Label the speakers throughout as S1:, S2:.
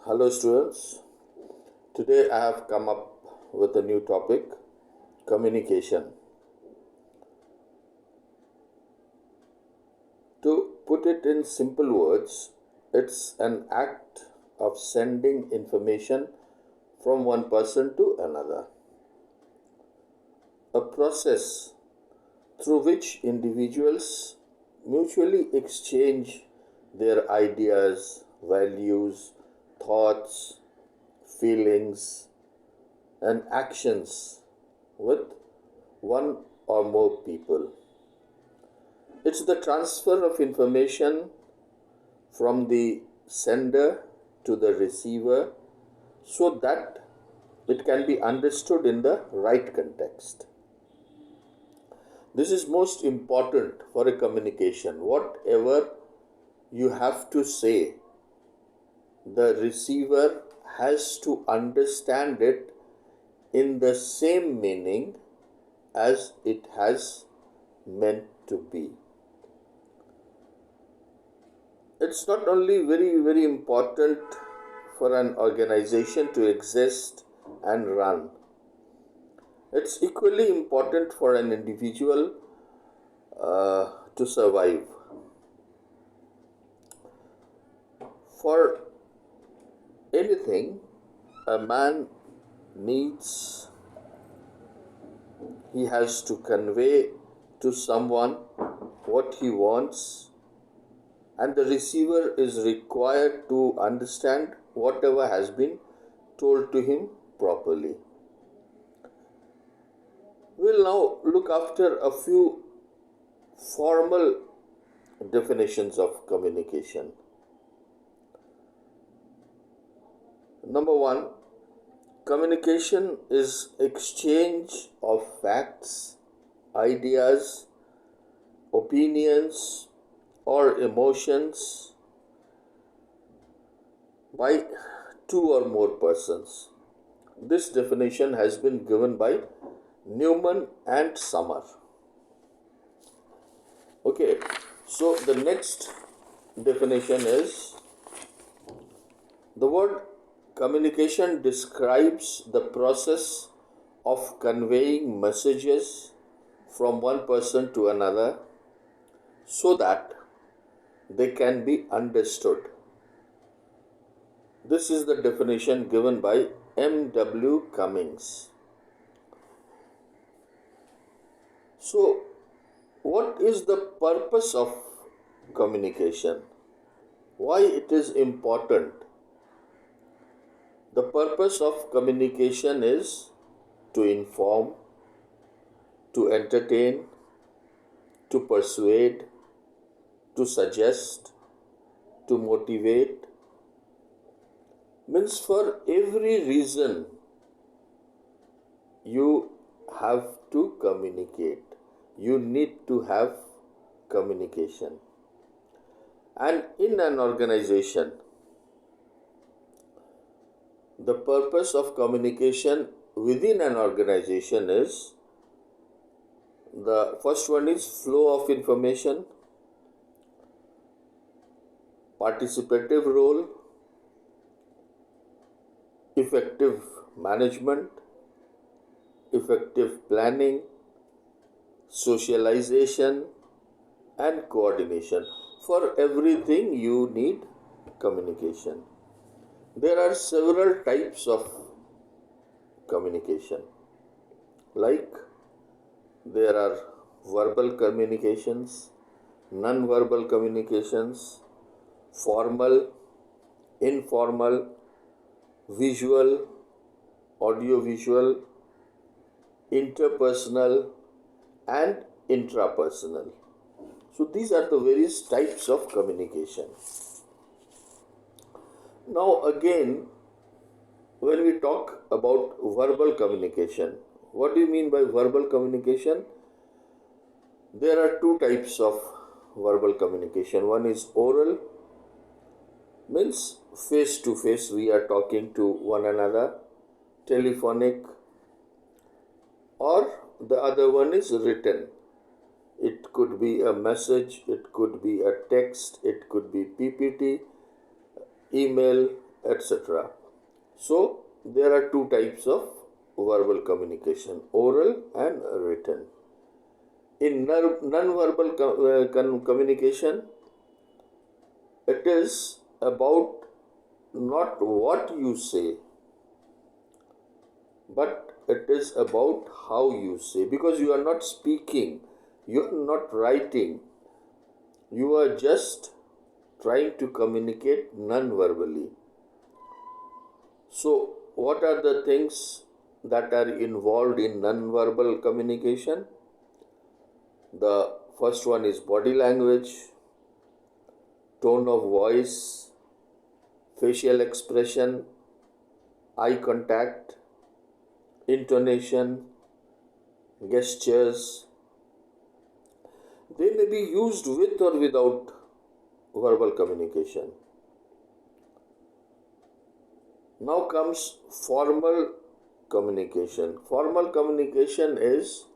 S1: Hello students, today I have come up with a new topic, communication. To put it in simple words, it's an act of sending information from one person to another. A process through which individuals mutually exchange their ideas, values, thoughts, feelings, and actions with one or more people. It's the transfer of information from the sender to the receiver so that it can be understood in the right context. This is most important for a communication. Whatever you have to say, the receiver has to understand it in the same meaning as it has meant to be. It's not only very important for an organization to exist and run. It's equally important for an individual to survive. For anything, a man needs, he has to convey to someone what he wants, and the receiver is required to understand whatever has been told to him properly. We'll now look after a few formal definitions of communication. Number one, communication is exchange of facts, ideas, opinions, or emotions by two or more persons. This definition has been given by Newman and Summer. Okay, so the next definition is, the word communication describes the process of conveying messages from one person to another so that they can be understood. This is the definition given by M.W. Cummings. So, what is the purpose of communication? Why it is important? The purpose of communication is to inform, to entertain, to persuade, to suggest, to motivate. Means for every reason you have to communicate. You need to have communication. And in an organization, the purpose of communication within an organization is, the first one is flow of information, participative role, effective management, effective planning, socialization, and coordination. For everything you need communication. There are several types of communication. Like there are verbal communications, non-verbal communications, formal, informal, visual, audiovisual, interpersonal, and intrapersonal. So these are the various types of communication. Now again, when we talk about verbal communication, what do you mean by verbal communication? There are two types of verbal communication. One is oral, means face to face, we are talking to one another, telephonic, or the other one is written. It could be a message, it could be a text, it could be PPT, email, etc. So, there are two types of verbal communication, oral and written. In non-verbal communication, it is about not what you say, but it is about how you say, because you are not speaking, you are not writing, you are just trying to communicate non-verbally. So, what are the things that are involved in non-verbal communication? The first one is body language, tone of voice, facial expression, eye contact, intonation, gestures. They may be used with or without verbal communication. Now comes formal communication. Formal communication is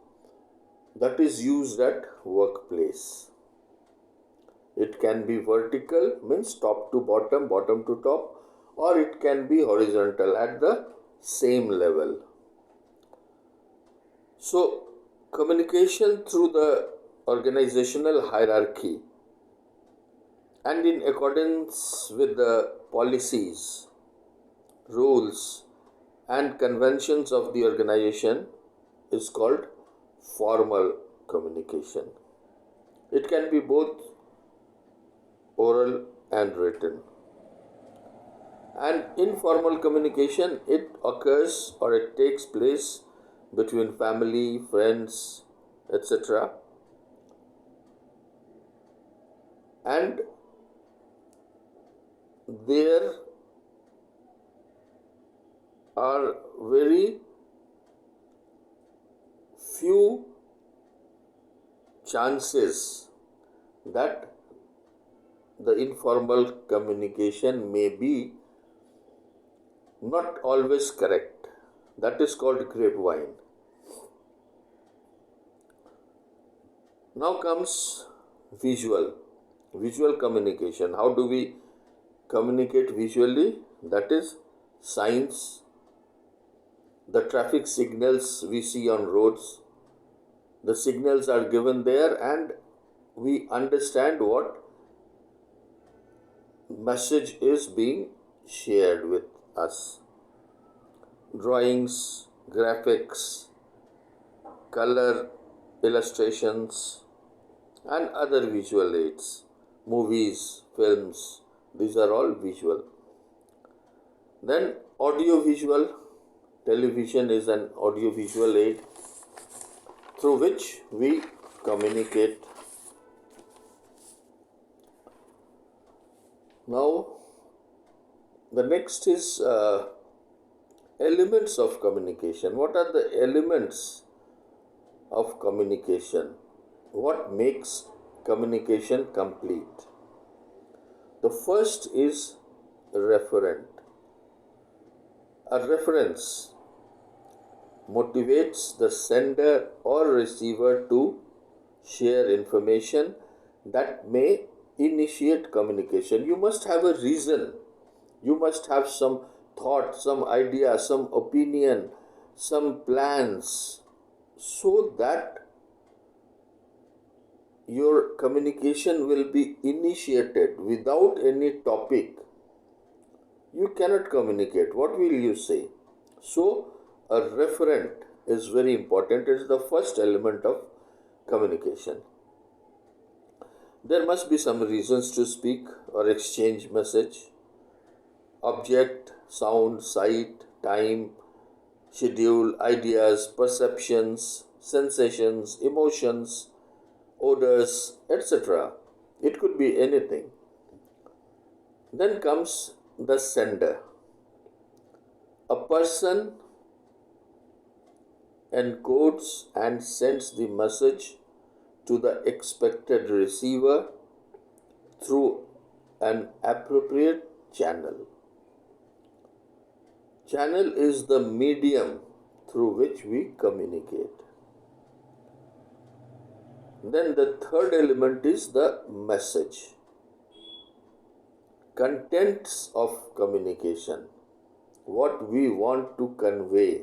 S1: that is used at workplace. It can be vertical, means top to bottom, bottom to top, or it can be horizontal at the same level. So, communication through the organizational hierarchy and in accordance with the policies, rules, and conventions of the organization is called formal communication. It can be both oral and written. And informal communication, it occurs or it takes place between family, friends, etc. And there are very few chances that the informal communication may be not always correct. That is called grapevine. Now comes visual communication. How do we communicate visually? That is signs, the traffic signals we see on roads. The signals are given there and we understand what message is being shared with us. Drawings, graphics, color illustrations, and other visual aids, movies, films, these are all visual. Then audio-visual, television is an audio-visual aid through which we communicate. Now, the next is elements of communication. What are the elements of communication? What makes communication complete? The first is referent. A reference motivates the sender or receiver to share information that may initiate communication. You must have a reason. You must have some thought, some idea, some opinion, some plans, so that your communication will be initiated. Without any topic, you cannot communicate. What will you say? So, a referent is very important. It is the first element of communication. There must be some reasons to speak or exchange message. Object, sound, sight, time, schedule, ideas, perceptions, sensations, emotions, odors, etc. It could be anything. Then comes the sender. A person encodes and sends the message to the expected receiver through an appropriate channel. Channel is the medium through which we communicate. Then the third element is the message. contents of communication, what we want to convey,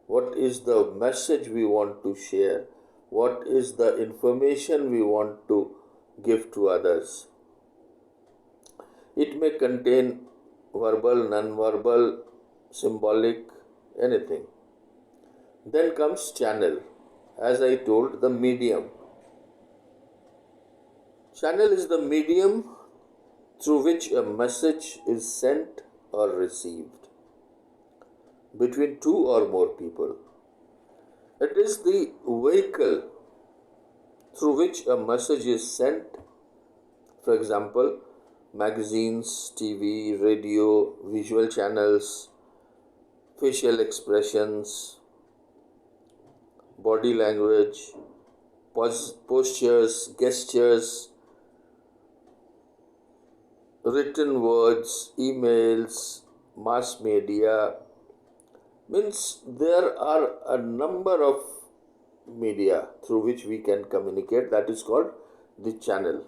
S1: what is the message we want to share, what is the information we want to give to others. It may contain verbal, non-verbal, symbolic, anything. Then comes channel. As I told, the medium. Channel is the medium through which a message is sent or received between two or more people. It is the vehicle through which a message is sent. For example, magazines, TV, radio, visual channels, facial expressions, body language, postures, gestures, written words, emails, mass media. Means there are a number of media through which we can communicate. That is called the channel.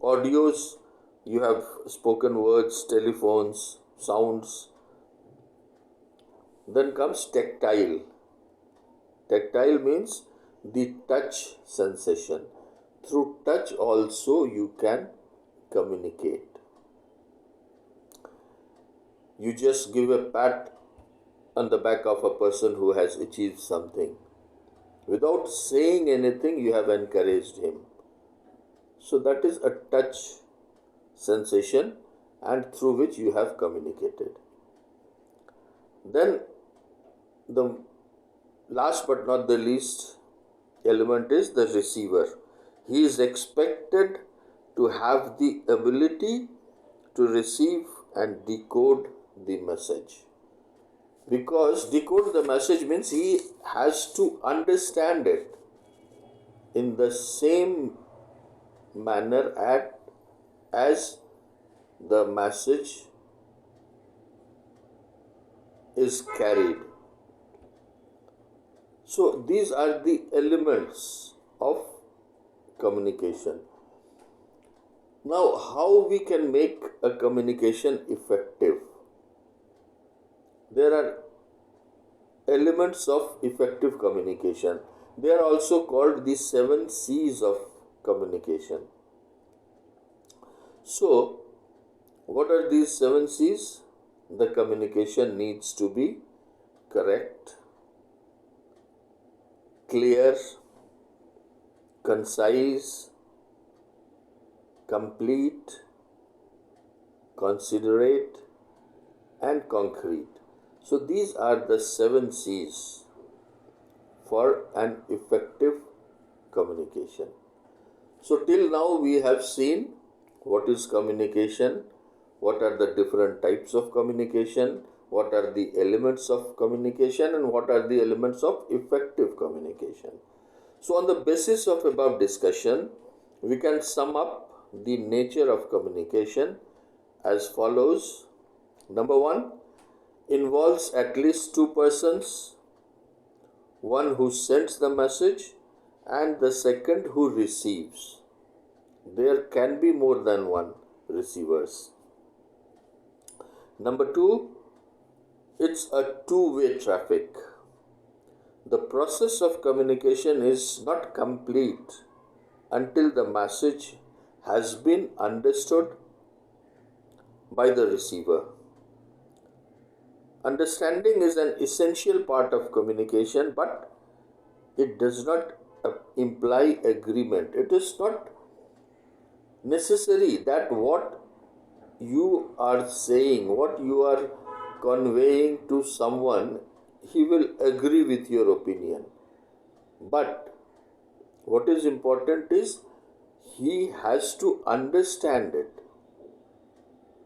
S1: Audios, you have spoken words, telephones, sounds. Then comes tactile. Tactile means the touch sensation. Through touch also you can communicate. You just give a pat on the back of a person who has achieved something. Without saying anything, you have encouraged him. So that is a touch sensation, and through which you have communicated. Then the last but not the least element is the receiver. He is expected to have the ability to receive and decode the message. Because decode the message means he has to understand it in the same manner as the message is carried. So these are the elements of communication. Now, how we can make a communication effective? There are elements of effective communication. They are also called the 7 C's of communication. So, what are these 7 C's? The communication needs to be correct, clear, concise, complete, considerate, and concrete. So these are the 7 C's for an effective communication. So till now we have seen what is communication, what are the different types of communication, what are the elements of communication, and what are the elements of effective communication. So on the basis of above discussion, we can sum up the nature of communication as follows. Number 1, involves at least 2 persons, one who sends the message and the second who receives. There can be more than one receivers. Number 2, it's a two-way traffic. The process of communication is not complete until the message has been understood by the receiver. Understanding is an essential part of communication, but it does not imply agreement. It is not necessary that what you are saying, what you are conveying to someone, he will agree with your opinion. But what is important is he has to understand it.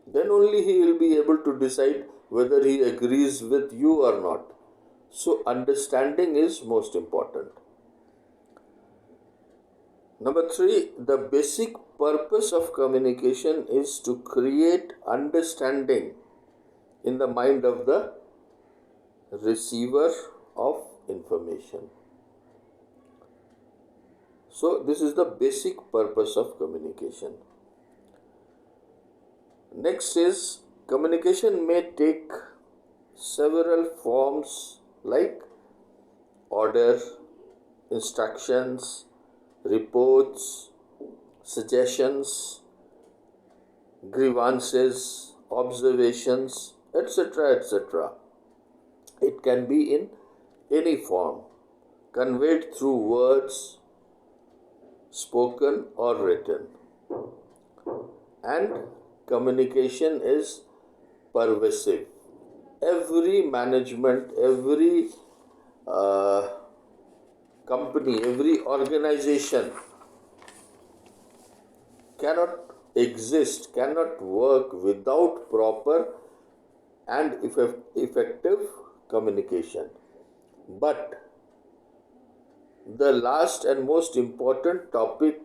S1: Then only he will be able to decide whether he agrees with you or not. So understanding is most important. Number 3, the basic purpose of communication is to create understanding in the mind of the receiver of information. So this is the basic purpose of communication. Next is communication may take several forms like order, instructions, reports, suggestions, grievances, observations, etc. etc. It can be in any form, conveyed through words, spoken or written. And communication is pervasive. Every management, every uh, company, every organization cannot exist, cannot work without proper and effective communication. But the last and most important topic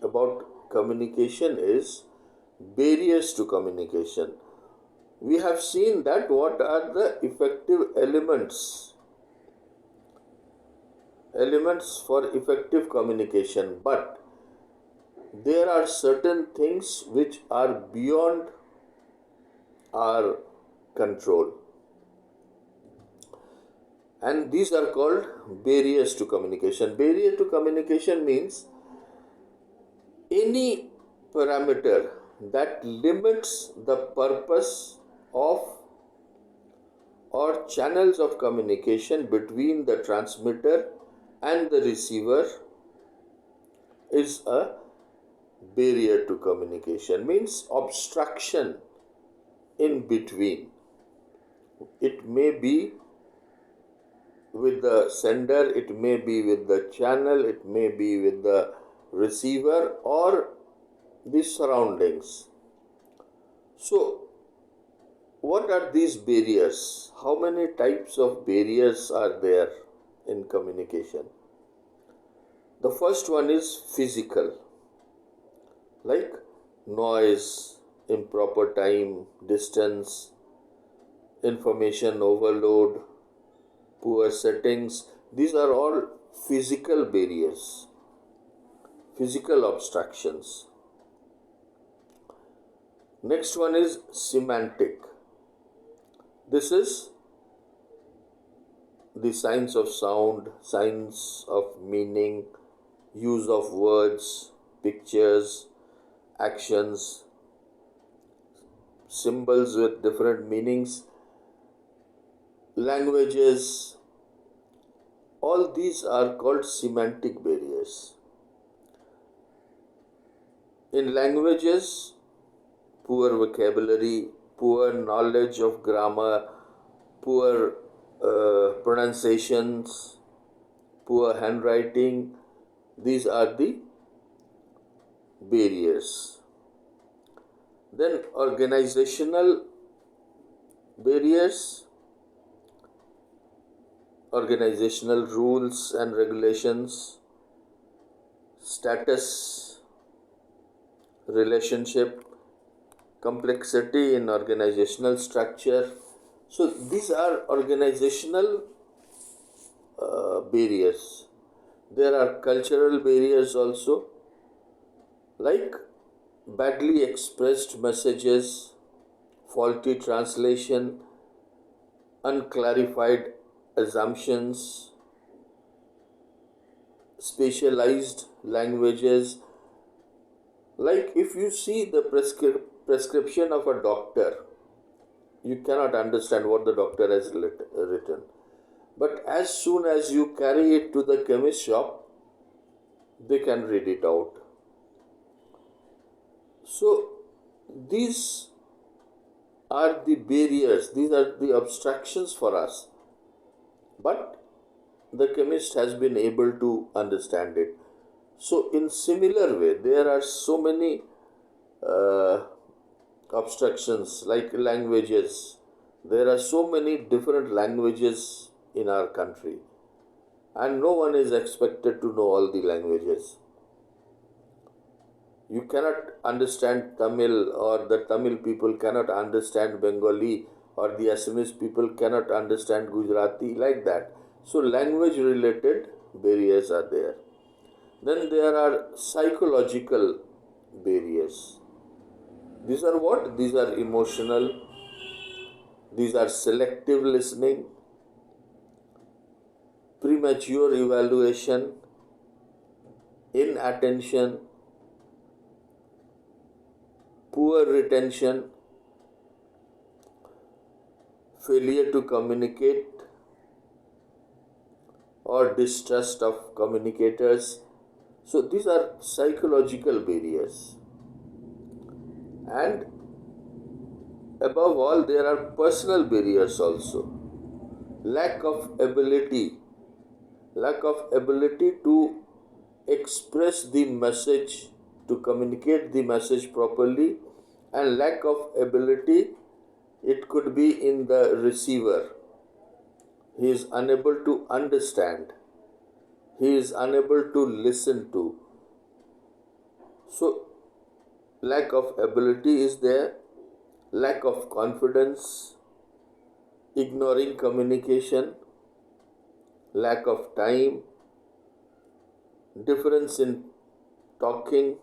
S1: about communication is barriers to communication. We have seen that what are the effective elements for effective communication, but there are certain things which are beyond our control, and these are called barriers to communication. Barrier to communication means any parameter that limits the purpose of or channels of communication between the transmitter and the receiver is a barrier to communication. Means obstruction in between. It may be with the sender, it may be with the channel, it may be with the receiver or the surroundings. So, what are these barriers? How many types of barriers are there in communication? The first one is physical, like noise, improper time, distance, information overload, poor settings. These are all physical barriers, physical obstructions. Next one is semantic. This is the science of sound, science of meaning, use of words, pictures, actions, symbols with different meanings, languages. All these are called semantic barriers. In languages, poor vocabulary, poor knowledge of grammar, poor pronunciations, poor handwriting, these are the barriers. Then organizational barriers, organizational rules and regulations, status, relationship, complexity in organizational structure. So these are organizational barriers. There are cultural barriers also, like badly expressed messages, faulty translation, unclarified assumptions, specialized languages. Like if you see the prescription of a doctor, you cannot understand what the doctor has written. But as soon as you carry it to the chemist shop, they can read it out. So these are the barriers, these are the obstructions for us. But the chemist has been able to understand it. So in similar way, there are so many obstructions like languages. There are so many different languages in our country, and no one is expected to know all the languages. You cannot understand Tamil, or the Tamil people cannot understand Bengali, or the Assamese people cannot understand Gujarati, like that. So language related barriers are there. Then there are psychological barriers. These are what? These are emotional, these are selective listening, premature evaluation, inattention, poor retention, failure to communicate, or distrust of communicators. So these are psychological barriers. And above all, there are personal barriers also. Lack of ability, lack of ability to express the message, to communicate the message properly, and lack of ability, it could be in the receiver. He is unable to understand, he is unable to listen to. So, lack of ability is there, lack of confidence, ignoring communication, lack of time, difference in talking.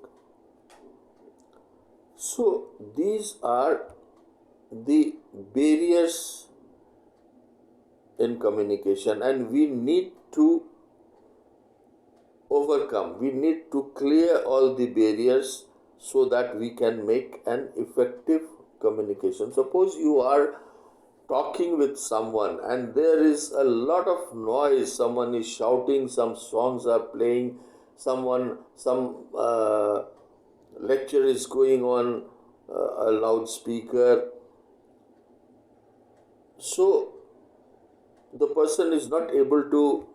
S1: So, these are the barriers in communication, and we need to overcome, we need to clear all the barriers so that we can make an effective communication. Suppose you are talking with someone and there is a lot of noise, someone is shouting, some songs are playing, some lecture is going on, a loudspeaker. So the person is not able to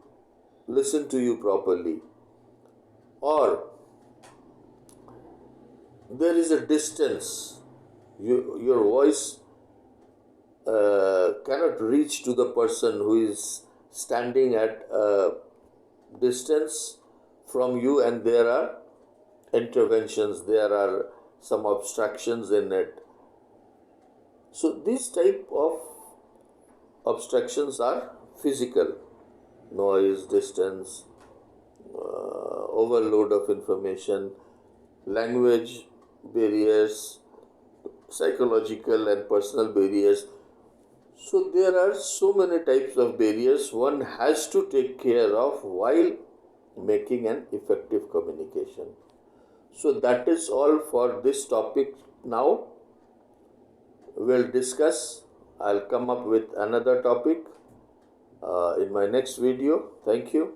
S1: listen to you properly, or there is a distance, your voice cannot reach to the person who is standing at a distance from you, and there are interventions, there are some obstructions in it. So these type of obstructions are physical: noise, distance, overload of information, language barriers, psychological and personal barriers. So there are so many types of barriers one has to take care of while making an effective communication. So that is all for this topic now. We'll discuss. I'll come up with another topic in my next video. Thank you.